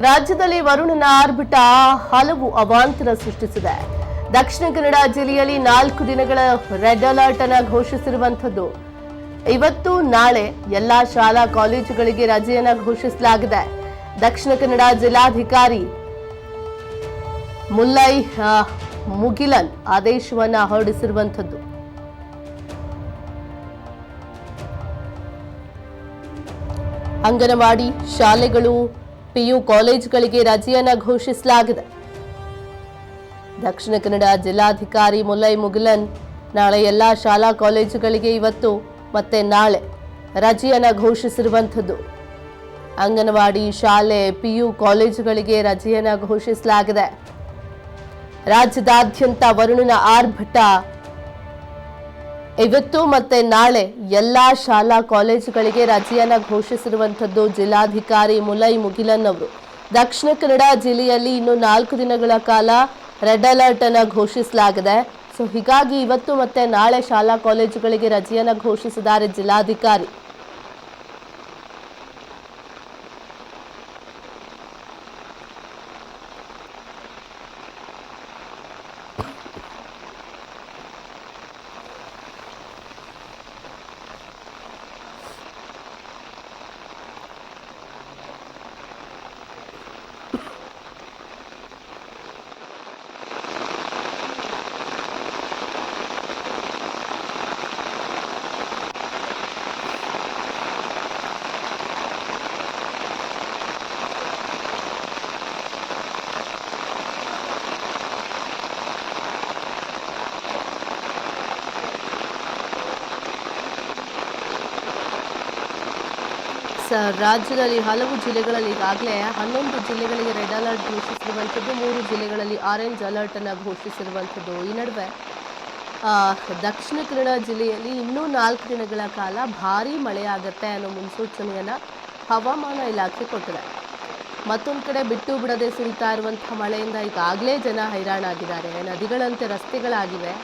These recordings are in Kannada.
ರಾಜ್ಯದಲ್ಲಿ ವರುಣನ ಆರ್ಭಟ ಹಲವು ಅವಾಂತರ ಸೃಷ್ಟಿಸಿದೆ. ದಕ್ಷಿಣ ಕನ್ನಡ ಜಿಲ್ಲೆಯಲ್ಲಿ 4 ದಿನಗಳ ರೆಡ್ ಅಲರ್ಟ್ ಅನ್ನು ಘೋಷಿಸಿರುವಂತದ್ದು. ಇವತ್ತು ನಾಳೆ ಎಲ್ಲಾ ಶಾಲಾ ಕಾಲೇಜುಗಳಿಗೆ ರಜೆಯನ್ನು ಘೋಷಿಸಲಾಗಿದೆ. ದಕ್ಷಿಣ ಕನ್ನಡ ಜಿಲ್ಲಾಧಿಕಾರಿ ಮುಲ್ಲೈ ಮುಗಿಲನ್ ಆದೇಶವನ್ನು ಹೊರಡಿಸಿರುವಂತದ್ದು. ಅಂಗನವಾಡಿ ಶಾಲೆಗಳು, ಪಿಯು ಕಾಲೇಜುಗಳಿಗೆ ರಜೆಯನ್ನು ಘೋಷಿಸಲಾಗಿದೆ. ದಕ್ಷಿಣ ಕನ್ನಡ ಜಿಲ್ಲಾಧಿಕಾರಿ ಮುಲ್ಲೈ ಮುಗಿಲನ್ ನಾಳೆ ಎಲ್ಲಾ ಶಾಲಾ ಕಾಲೇಜುಗಳಿಗೆ ಇವತ್ತು ಮತ್ತೆ ನಾಳೆ ರಜೆಯನ್ನು ಘೋಷಿಸಿರುವಂಥದ್ದು. ಅಂಗನವಾಡಿ ಶಾಲೆ, ಪಿಯು ಕಾಲೇಜುಗಳಿಗೆ ರಜೆಯನ್ನು ಘೋಷಿಸಲಾಗಿದೆ. ರಾಜ್ಯದಾದ್ಯಂತ ವರುಣನ ಆರ್ಭಟ ಇವತ್ತು ಮತ್ತೆ ನಾಳೆ ಎಲ್ಲಾ ಶಾಲಾ ಕಾಲೇಜುಗಳಿಗೆ ರಜೆಯನ್ನು ಘೋಷಿಸಿರುವಂಥದ್ದು ಜಿಲ್ಲಾಧಿಕಾರಿ ಮುಲ್ಲೈ ಮುಗಿಲನ್ ಅವರು. ದಕ್ಷಿಣ ಕನ್ನಡ ಜಿಲ್ಲೆಯಲ್ಲಿ ಇನ್ನು 4 ದಿನಗಳ ಕಾಲ ರೆಡ್ ಅಲರ್ಟ್ ಅನ್ನು ಘೋಷಿಸಲಾಗಿದೆ. ಸೊ ಹೀಗಾಗಿ ಇವತ್ತು ಮತ್ತೆ ನಾಳೆ ಶಾಲಾ ಕಾಲೇಜುಗಳಿಗೆ ರಜೆಯನ್ನು ಘೋಷಿಸಿದ್ದಾರೆ ಜಿಲ್ಲಾಧಿಕಾರಿ. ರಾಜ್ಯದಲ್ಲಿ ಹಲವು ಜಿಲ್ಲೆಗಳಲ್ಲಿ ಈಗಾಗಲೇ 11 ಜಿಲ್ಲೆಗಳಿಗೆ ರೆಡ್ ಅಲರ್ಟ್ ಘೋಷಿಸಿರುವಂಥದ್ದು, 3 ಜಿಲ್ಲೆಗಳಲ್ಲಿ ಆರೆಂಜ್ ಅಲರ್ಟ್ ಅನ್ನು ಘೋಷಿಸಿರುವಂಥದ್ದು. ಈ ನಡುವೆ ದಕ್ಷಿಣ ಕನ್ನಡ ಜಿಲ್ಲೆಯಲ್ಲಿ ಇನ್ನೂ 4 ದಿನಗಳ ಕಾಲ ಭಾರೀ ಮಳೆಯಾಗುತ್ತೆ ಅನ್ನೋ ಮುನ್ಸೂಚನೆಯನ್ನು ಹವಾಮಾನ ಇಲಾಖೆ ಕೊಟ್ಟಿದೆ. ಮತ್ತೊಂದು ಕಡೆ ಬಿಟ್ಟು ಬಿಡದೆ ಸುರಿತಾ ಇರುವಂಥ ಮಳೆಯಿಂದ ಈಗಾಗಲೇ ಜನ ಹೈರಾಣಾಗಿದ್ದಾರೆ. ನದಿಗಳಂತೆ ರಸ್ತೆಗಳಾಗಿವೆ,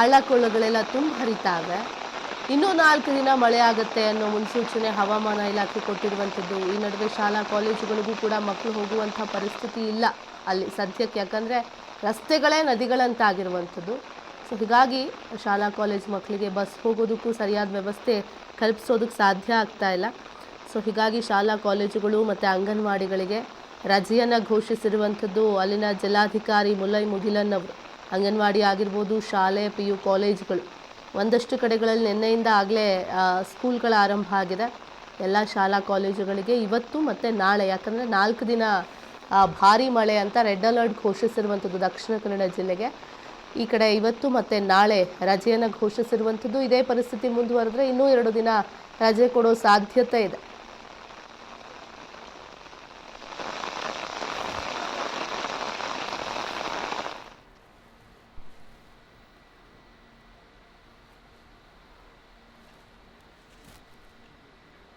ಹಳ್ಳ ಕೊಳ್ಳಗಳೆಲ್ಲ ತುಂಬ ಹರಿತಾವೆ. ಇನ್ನೂ 4 ದಿನ ಮಳೆ ಆಗುತ್ತೆ ಅನ್ನೋ ಮುನ್ಸೂಚನೆ ಹವಾಮಾನ ಇಲಾಖೆ ಕೊಟ್ಟಿರುವಂಥದ್ದು. ಈ ನಡುವೆ ಶಾಲಾ ಕಾಲೇಜುಗಳಿಗೂ ಕೂಡ ಮಕ್ಕಳು ಹೋಗುವಂಥ ಪರಿಸ್ಥಿತಿ ಇಲ್ಲ ಅಲ್ಲಿ ಸದ್ಯಕ್ಕೆ, ಯಾಕಂದರೆ ರಸ್ತೆಗಳೇ ನದಿಗಳಂತಾಗಿರುವಂಥದ್ದು. ಸೊ ಹೀಗಾಗಿ ಶಾಲಾ ಕಾಲೇಜು ಮಕ್ಕಳಿಗೆ ಬಸ್ ಹೋಗೋದಕ್ಕೂ ಸರಿಯಾದ ವ್ಯವಸ್ಥೆ ಕಲ್ಪಿಸೋದಕ್ಕೆ ಸಾಧ್ಯ ಆಗ್ತಾ ಇಲ್ಲ. ಸೊ ಹೀಗಾಗಿ ಶಾಲಾ ಕಾಲೇಜುಗಳು ಮತ್ತು ಅಂಗನವಾಡಿಗಳಿಗೆ ರಜೆಯನ್ನು ಘೋಷಿಸಿರುವಂಥದ್ದು ಅಲ್ಲಿನ ಜಿಲ್ಲಾಧಿಕಾರಿ ಮುಲ್ಲೈ ಮುಗಿಲನ್ ಅವರು. ಅಂಗನವಾಡಿ ಆಗಿರ್ಬೋದು, ಶಾಲೆ, ಪಿಯು ಕಾಲೇಜುಗಳು ಒಂದಷ್ಟು ಕಡೆಗಳಲ್ಲಿ ನಿನ್ನೆಯಿಂದ ಆಗಲೇ ಸ್ಕೂಲ್ಗಳ ಆರಂಭ ಆಗಿದೆ. ಎಲ್ಲ ಶಾಲಾ ಕಾಲೇಜುಗಳಿಗೆ ಇವತ್ತು ಮತ್ತು ನಾಳೆ, ಯಾಕಂದರೆ 4 ದಿನ ಭಾರೀ ಮಳೆ ಅಂತ ರೆಡ್ ಅಲರ್ಟ್ ಘೋಷಿಸಿರುವಂಥದ್ದು ದಕ್ಷಿಣ ಕನ್ನಡ ಜಿಲ್ಲೆಗೆ. ಈ ಕಡೆ ಇವತ್ತು ಮತ್ತು ನಾಳೆ ರಜೆಯನ್ನು ಘೋಷಿಸಿರುವಂಥದ್ದು. ಇದೇ ಪರಿಸ್ಥಿತಿ ಮುಂದುವರೆದ್ರೆ ಇನ್ನೂ 2 ದಿನ ರಜೆ ಕೊಡೋ ಸಾಧ್ಯತೆ ಇದೆ.